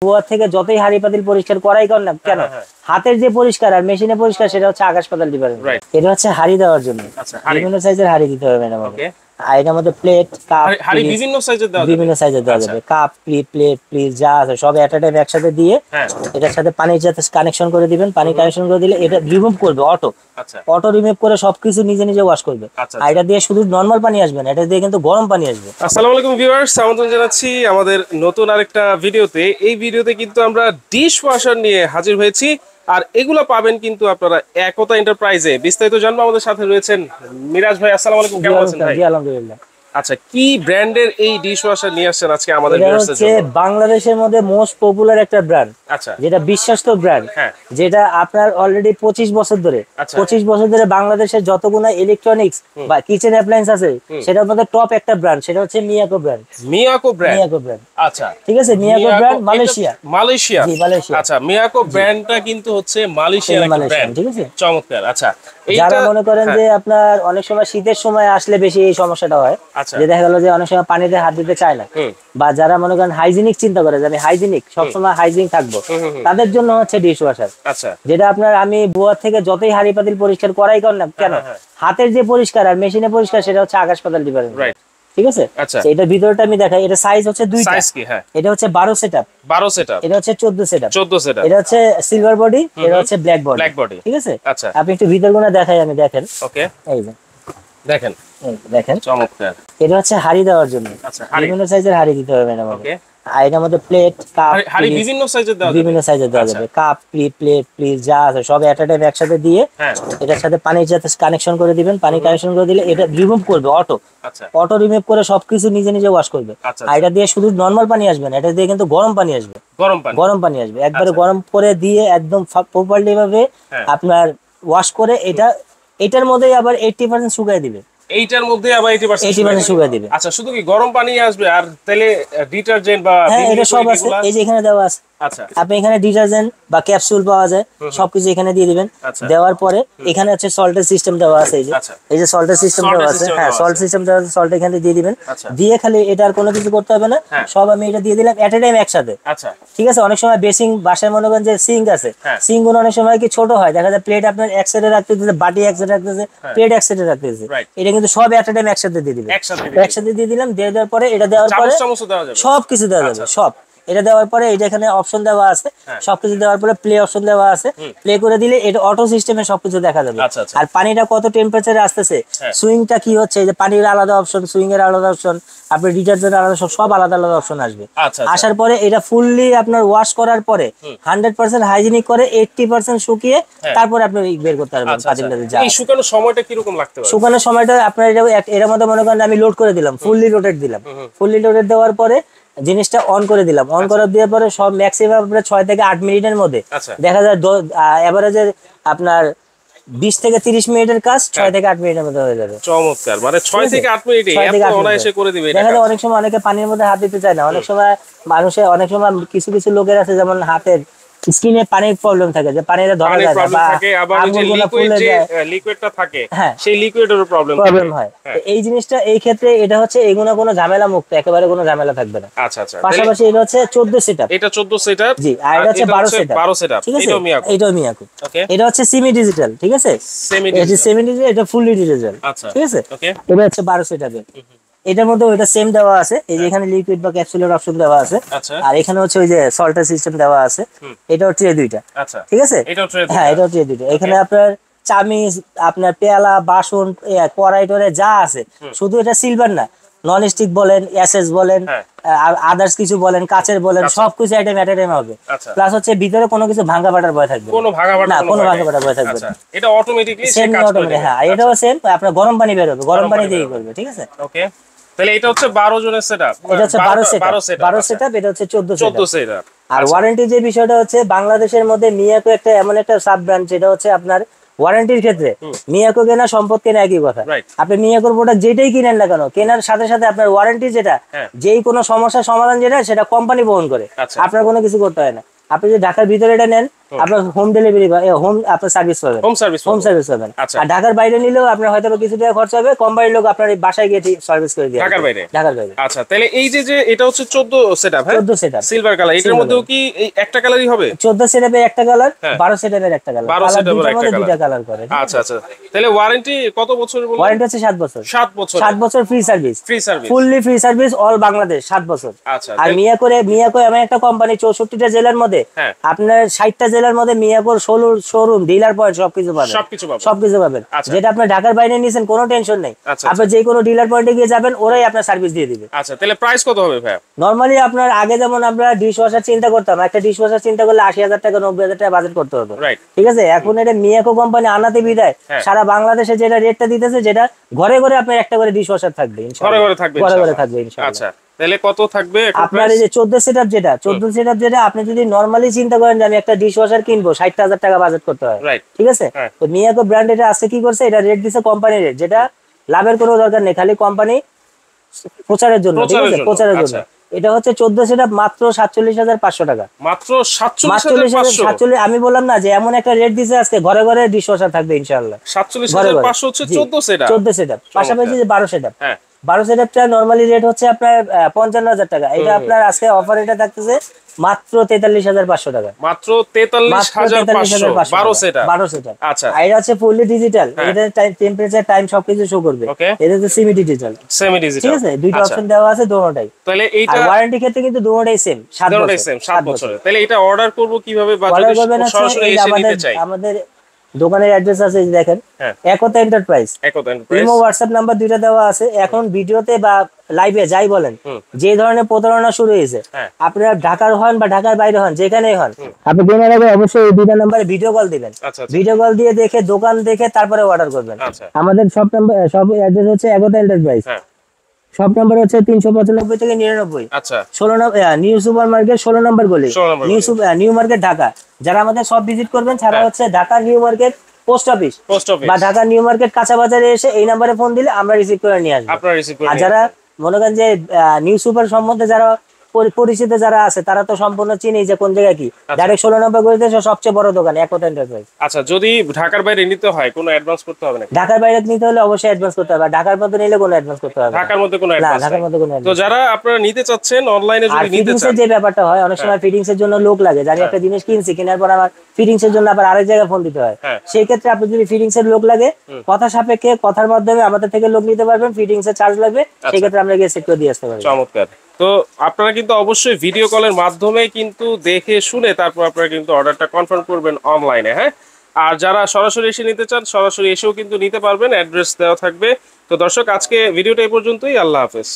কুয়া থেকে যতই হাড়ি পাতিল পরিষ্কার করাই কর না কেন, হাতের যে পরিষ্কার আর মেশিনে পরিষ্কার সেটা হচ্ছে আকাশ পাতাল ডিফারেন্স। এটা হচ্ছে হাড়ি দেওয়ার জন্য বিভিন্ন সাইজের হাড়ি দিতে হবে ম্যাডাম। আর এটার মধ্যে প্লেট কাপ বিভিন্ন সাইজের দেওয়া যাবে। কাপ প্লেট প্লিজ যা আছে সব এট আ টাইম একসাথে দিয়ে এটার সাথে পানির সাথে কানেকশন করে দিবেন। পানি কানেকশন করে দিলে এটা রিমুভ করবে অটো রিমুভ করে সবকিছু নিজে নিজে ওয়াশ করবে। আর এটা দিয়ে শুধু নরমাল পানি আসবে না, এটা দিয়ে কিন্তু গরম পানি আসবে। আসসালামু আলাইকুম ভিউয়ার্স, আমন্ত্রণ জানাচ্ছি আমাদের নতুন আরেকটা ভিডিওতে। এই ভিডিওতে কিন্তু আমরা ডিশ ওয়াশার নিয়ে হাজির হয়েছি, আর এগুলো পাবেন কিন্তু আপনারা একতা এন্টারপ্রাইজে। বিস্তারিত জানবো, আমাদের সাথে রয়েছেন মিরাজ ভাই। আসসালামু আলাইকুম, কেমন আছেন ভাই? জি আলহামদুলিল্লাহ। আচ্ছা, কি ব্র্যান্ডের এই ডিশ ওয়াশার নিয়ে আসছেন আজকে আমাদের ভিউয়ার্সদের জন্য? এটা বাংলাদেশের মধ্যে মোস্ট পপুলার একটা ব্র্যান্ড, আচ্ছা, যেটা বিশ্বস্ত ব্র্যান্ড, যেটা আপনার অলরেডি 25 বছর ধরে 25 বছর ধরে বাংলাদেশের যতগুলো ইলেকট্রনিক্স বা কিচেন অ্যাপ্লায়েন্স আছে সেটার মধ্যে টপ একটা ব্র্যান্ড, সেটা হচ্ছে মিয়াকো ব্র্যান্ড। মিয়াকো ব্র্যান্ড, আচ্ছা ঠিক আছে। Miyako brand Malaysia. জি মালয়েশিয়া। আচ্ছা, মিয়াকো ব্র্যান্ডটা কিন্তু হচ্ছে মালয়েশিয়ার একটা ব্র্যান্ড, ঠিক আছে? চমৎকার। আচ্ছা, যারা মনে করেন যে আপনার অনেক সময় শীতের সময় আসলে বেশি এই সমস্যাটা হয়, যে দেখা গেল যে অনেক সময় পানিতে হাত দিতে চায় না, বা যারা মনে করেন হাইজিনিক চিন্তা করে যে আমি হাইজিনিক সবসময় হাইজিনিক থাকবো, তাদের জন্য হচ্ছে ডিশ ওয়াশার। আচ্ছা, যেটা আপনার আমি বুয়া থেকে যতই হাড়ি পাতিল পরিষ্কার করাই কর না কেন, হাতের যে পরিষ্কার আর মেশিনে পরিষ্কার সেটা হচ্ছে আকাশ পাতাল ডিফারেন্স। ঠিক আছে। এটার ভিতরটা আমি দেখাই। এটা সাইজ হচ্ছে দুইটা। এটা হচ্ছে 12 সেটআপ, এটা হচ্ছে 14 সেটআপ, এটা হচ্ছে সিলভার বডি, এটা হচ্ছে ব্ল্যাক বডি। ঠিক আছে। আচ্ছা, আপনি একটু ভিতরগুলো দেখাই আমি, দেখেন। ওকে, এই যে দেখেন চমৎকার। এটা হচ্ছে হাড়ি দেওয়ার জন্য বিভিন্ন সাইজের হাড়ি দিতে হবে ম্যাডাম। আর এটার মধ্যে প্লেট কাপ বিভিন্ন সাইজের দেওয়া যাবে। কাপ প্লেট প্লিজ যা আছে সব এট আ টাইম একসাথে দিয়ে এটার সাথে পানির সাথে কানেকশন করে দিবেন। পানি কানেকশন করে দিলে এটা রিমুভ করবে অটো রিমুভ করে সবকিছু নিজে নিজে ওয়াশ করবে। আর এটা দিয়ে শুধু নরমাল পানি আসবে না, এটা দিয়ে কিন্তু গরম পানি আসবে। গরম পানি আসবে একবারে গরম করে দিয়ে একদম প্রপারলি ভাবে আপনার ওয়াশ করে এটার মধ্যে আবার 80% শুকায় দিবে। এইটার মধ্যে আবার 80% শুকায় দিবে। আচ্ছা, শুধু কি গরম পানি আসবে আর তেলে ডিটারজেন্ট বা এটা সব আছে, এই যে এখানে দেওয়া আছে। আচ্ছা, আপনি এখানে ডিটারজেন্ট বা ক্যাপসুল পাওয়া যায়, সবকিছু এখানে দিয়ে দিবেন। দেওয়ার পরে এখানে হচ্ছে সল্টের সিস্টেম দেওয়া আছে, এই যে সল্টের সিস্টেম দেওয়া আছে। সল্ট সিস্টেম দেওয়া আছে, সল্ট এখানে দিয়ে দিবেন। দিয়ে খালি এটা আর কোনো কিছু করতে হবে না, সব আমি এটা দিয়ে দিলাম এট এ টাইম একসাথে। আচ্ছা, ঠিক আছে। অনেক সময় বেসিং বাসায় মনে করেন যে সিঙ্ক আছে, সিঙ্ক গুলো অনেক সময় কি ছোট হয়, দেখা যায় প্লেট আপনার এক সাইডে রাখতেছে, বাটি এক সাইডে রাখতেছে, প্লেট এক সাইডে রাখতেছে। এটা কিন্তু সব এট এ টাইম একসাথে দিয়ে দিবেন। একসাথে দিয়ে দিলাম, দিয়ে দেওয়ার পরে এটা দেওয়ার পরে সবকিছু দেওয়া যাবে। সব এটা দেওয়ার পরে এটা এখানে অপশন দেওয়া আছে, সবকিছু দেওয়ার পরে প্লে অপশন দেওয়া আছে। প্লে করে দিলে এটা অটো সিস্টেমে সবকিছু দেখা যাবে। আর পানিটা কত টেম্পারেচারে আসতেছে, সুইংটা কি হচ্ছে, যে পানির আলাদা অপশন, সুইং এর আলাদা অপশন, আপনার ডিটারজেন্ট আলাদা, সব আলাদা আলাদা অপশন আসবে। আসার পরে এটা ফুললি আপনার ওয়াশ করার পরে 100% হাইজিনিক করে 80% শুকিয়ে তারপরে আপনি বের করতে পারবেন পাতিলটাতে। যা এই শুকানোর সময়টা কি রকম লাগতে পারে? শুকানোর সময়টা আপনার এর মধ্যে মনে করেন আমি লোড করে দিলাম, ফুললি লোডেড দিলাম। ফুললি লোডেড দেওয়ার পরে জিনিসটা অন করে দিলাম। অন করে দেওয়ার পরে সব ম্যাক্সিমাম 6 থেকে 8 মিনিটের মধ্যে দেখা যায় এভারেজে আপনার 20 থেকে 30 মিনিটের কাজ 6 থেকে 8 মিনিটের মধ্যে হয়ে যাবে। চমৎকার। মানে 6 থেকে 8 মিনিটে এত অনায়াসে করে দিবে। দেখা যায় অনেক সময় অনেকে পানির মধ্যে হাত দিতে চায় না, অনেক সময় অনেক সময় কিছু লোকের আছে যেমন হাতের স্কিনে পানির প্রবলেম থাকে, যে পানিটা ধরা যায় না, বা আঙুলগুলো ফুলে যায়, লিকুইডটা থাকে, সেই লিকুইডেরও প্রবলেম হয়। এই জিনিসটা এই ক্ষেত্রে এটা হচ্ছে এগুলো কোনো ঝামেলা মুক্ত, একেবারে কোনো ঝামেলা থাকবে না। আচ্ছা আচ্ছা। পাশাপাশি এটা হচ্ছে 14 সেটআপ, এটা 14 সেটআপ। জি, আর এটা হচ্ছে 12 সেটআপ। ঠিক আছে, এটাও মিয়াকো। এটা হচ্ছে সেমি ডিজিটাল। ঠিক আছে, সেমি ডিজিটাল, এটা ফুললি ডিজিটাল। ঠিক আছে, এটা হচ্ছে 12 সেটআপের। এটার মধ্যে ওইটা সেম দেওয়া আছে, এই যে এখানে লিকুইড বা ক্যাপসুলের অপশন দেওয়া আছে, আর এখানে হচ্ছে ওই যে সল্টার সিস্টেম দেওয়া আছে। এটা হচ্ছে এই দুইটা। ঠিক আছে, হ্যাঁ, এটা হচ্ছে এই দুইটা। এখানে আপনার চামিচ, আপনার পেয়ালা, বাসন, কড়াই টড়াই যা আছে, শুধু এটা সিলভার না, নন স্টিক বলেন, এসএস বলেন, আদার্স কিছু বলেন, কাচের বলেন, সবকিছু আইটেম এট এ টাইম হবে। প্লাস হচ্ছে ভিতরে কোনো কিছু ভাঙা ফাটার ভয় থাকবে না, কোনো ভাঙা ফাটার ভয় থাকবে না। এটা অটোমেটিক্যালি সেম অটোমেটিক। হ্যাঁ, এটাও সেম, আপনার গরম পানি বের হবে, গরম পানি দিয়েই করবে। ঠিক আছে, ওকে। তাহলে এটা হচ্ছে 12 জনের সেটআপ, এটা হচ্ছে 12 সেটআপ, এটা হচ্ছে 14 সেটআপ। আর ওয়ারেন্টি যে বিষয়টা হচ্ছে, বাংলাদেশের মধ্যে মিয়াকো একটা এমন একটা সাব ব্র্যান্ড, যেটা হচ্ছে আপনার ওয়ারেন্টির ক্ষেত্রে মিয়াকো কেনা সম্পদ কেনা একই কথা। আপনি মিয়াকোর প্রোডাক্ট যেটাই কিনেন না কেন, কেনার সাথে সাথে আপনার ওয়ারেন্টি যেটা, যেই কোনো সমস্যার সমাধান যেটা, সেটা কোম্পানি বহন করে, আপনার কোনো কিছু করতে হয় না। আপনি যদি ঢাকার ভিতরে এটা নেন, আপনার হোম ডেলিভারি হোম আপনার সার্ভিস পাবেন, হোম সার্ভিস পাবেন। আর ঢাকার বাইরে নিলেও আপনার হয়তো কিছু টাকা খরচ হবে, কম বাড়ির লোক আপনার বাসায় গিয়ে সার্ভিস করে দিয়ে ঢাকার বাইরে। আচ্ছা, তাহলে এই যে এটা হচ্ছে 14 সেটআপ, হ্যাঁ 14 সেটআপ সিলভার কালার, এটার মধ্যেও কি এই একটা কালারই হবে? 14 সেটআপের একটা কালার, 12 সেটআপের একটা কালার, 12 সেটআপের একটা দুইটা কালার করে। আচ্ছা আচ্ছা, তাহলে ওয়ারেন্টি কত বছরের বললেন? ওয়ারেন্টি আছে 7 বছর। 7 বছর, 7 বছর free service, fully free service all Bangladesh 7 বছর। আচ্ছা, আর মিয়াকো এমন একটা কোম্পানি 64টা জেলার মধ্যে, আপনার 60টা জেলার মধ্যে মিয়াকোর শোরুম, ডিলার পয়েন্ট সবকিছু পাবেন। যেটা আপনি ঢাকার বাইরে নিয়েছেন কোনো টেনশন নেই, আপনি যে কোনো ডিলার পয়েন্টে গিয়ে যাবেন, ওরাই আপনার সার্ভিস দিয়ে দিবে। আচ্ছা, তাহলে প্রাইস কত হবে ভাই? নরমালি আপনার আগে যেমন আমরা ডিশ ওয়াশার চিন্তা করতাম, একটা ডিশ ওয়াশার চিন্তা করলে 80,000 টাকা 90,000 টাকা বাজেট করতে হতো, ঠিক আছে? এখন এটা মিয়াকো কোম্পানি আনাতে বিদায় সারা বাংলাদেশে যেটা রেটটা দিতেছে, যেটা ঘরে ঘরে আপনার একটা করে ডিশ ওয়াশার থাকবে ইনশাআল্লাহ, ঘরে থাকবে ইনশাআল্লাহ। আচ্ছা, তাহলে কত থাকবে আপনার এই যে 14 সেটআপ যেটা আপনি যদি নরমালি চিন্তা করেন যে আমি একটা ডিশ ওয়াশার কিনবো, 60,000 টাকা বাজেট করতে হয়, ঠিক আছে? তো মিয়াকো ব্র্যান্ড এটা আজকে কি করছে, এটা রেট দিছে কোম্পানি রেট, যেটা লাভের কোনো দরকার নেই, খালি কোম্পানি প্রচারের জন্য, ঠিক আছে? প্রচারের জন্য এটা হচ্ছে 14 সেটআপ মাত্র 47,500 টাকা। মাত্র 47,500? আমি বললাম না যে এমন একটা রেট দিছে আজকে, ঘরে ঘরে ডিশ ওয়াশার থাকবে ইনশাআল্লাহ। 47,500 হচ্ছে 14 সেটআপ, 14 সেটআপ পাশাপাশি যে 12 সেটআপ, 12 সেটআপটা নরমালি রেট হচ্ছে আপনার 55,000 টাকা, এটা আপনার আজকে অফার এটা থাকতেছে মাত্র 43,500 টাকা। মাত্র 43,500 12 সেটআপ। আচ্ছা, আর এটা হচ্ছে ফুললি ডিজিটাল, এটা টেম্পারেচার টাইম সবকিছু শো করবে। এটা হচ্ছে সেমি ডিজিটাল, ঠিক আছে? দুইটা অপশন দেওয়া আছে দোনোটাই। তাহলে এইটা আর ওয়ারেন্টি ক্ষেত্রে কিন্তু দোনোটাই সেম, 7 বছর। তাহলে এটা অর্ডার করব কিভাবে, বা যদি সরাসরি এসে নিতে চাই? আমাদের দোকানের অ্যাড্রেস আছে, দেখেন, একতা এন্টারপ্রাইজ, ইমো হোয়াটসঅ্যাপ নাম্বার দুইটা দেওয়া আছে। এখন ভিডিওতে বা লাইভে যাই বলেন, যে ধরনের প্রতারণা শুরু হয়েছে, আপনারা ঢাকার হন বা ঢাকার বাইরে হন, যেখানেই হন, আপনি কেনার আগে অবশ্যই এই দুইটা নাম্বারে ভিডিও কল দিবেন। ভিডিও কল দিয়ে দেখে, দোকান দেখে তারপরে অর্ডার করবেন। আমাদের সব অ্যাড্রেস হচ্ছে একতা এন্টারপ্রাইজ, শপ নাম্বার হচ্ছে 395 থেকে 99। আচ্ছা, 16 নিউ সুপার মার্কেট 16 নম্বর গলি, নিউ মার্কেট ঢাকা। যারা আমাদের সব ভিজিট করবেন, তারা হচ্ছে Dhaka new market post office বা ঢাকা নিউ মার্কেট কাঁচা বাজারে এসে এই নাম্বারে ফোন দিলে আমরা রিসিভ করে নিয়ে আসবো। আর যারা মনে করেন যে নিউ সুপার সম্বন্ধে যারা পরিচিত যারা আছে, তারা তো সম্পূর্ণ চিনি যে কোন জায়গায় কি। ডাইরেক্ট 16 নম্বর গলিতে সবচেয়ে বড় দোকান একতা এন্টারপ্রাইজ। আচ্ছা, যদি ঢাকার বাইরে নিতে হয় কোনো অ্যাডভান্স করতে হবে না? ঢাকার বাইরে নিতে হলে অবশ্যই অ্যাডভান্স করতে হবে, ঢাকার মধ্যে নিলে কোনো অ্যাডভান্স করতে হবে না। ঢাকার মধ্যে কোনো অ্যাডভান্স? ঢাকার মধ্যে কোনো। তো যারা আপনারা নিতে চাচ্ছেন অনলাইনে, যদি নিতে চান, যে ব্যাপারটা হয় অনেক সময় ফিটিংস এর জন্য লোক লাগে, জানি একটা জিনিস কিনছি, কেনার পর আমার ফিটিংস এর জন্য আবার আরেক জায়গায় ফোন দিতে হয়। সেই ক্ষেত্রে আপনি যদি ফিটিংস এর লোক লাগে, কথা সাপেক্ষে কথার মাধ্যমে আমাদের থেকে লোক নিতে পারবেন, ফিটিংস এর চার্জ লাগবে, সেই ক্ষেত্রে আমরা গিয়ে সেট করে দিয়ে আসতে পারবো। চমৎকার। তো আপনারা কিন্তু অবশ্যই ভিডিও কলের মাধ্যমে কিন্তু দেখে শুনে তারপর আপনারা কিন্তু অর্ডারটা কনফার্ম করবেন অনলাইনে, হ্যাঁ? আর যারা সরাসরি এসে নিতে চান, সরাসরি এসেও কিন্তু নিতে পারবেন, অ্যাড্রেস দেওয়া থাকবে। তো দর্শক, আজকে ভিডিওটা এই পর্যন্তই। আল্লাহ হাফেজ।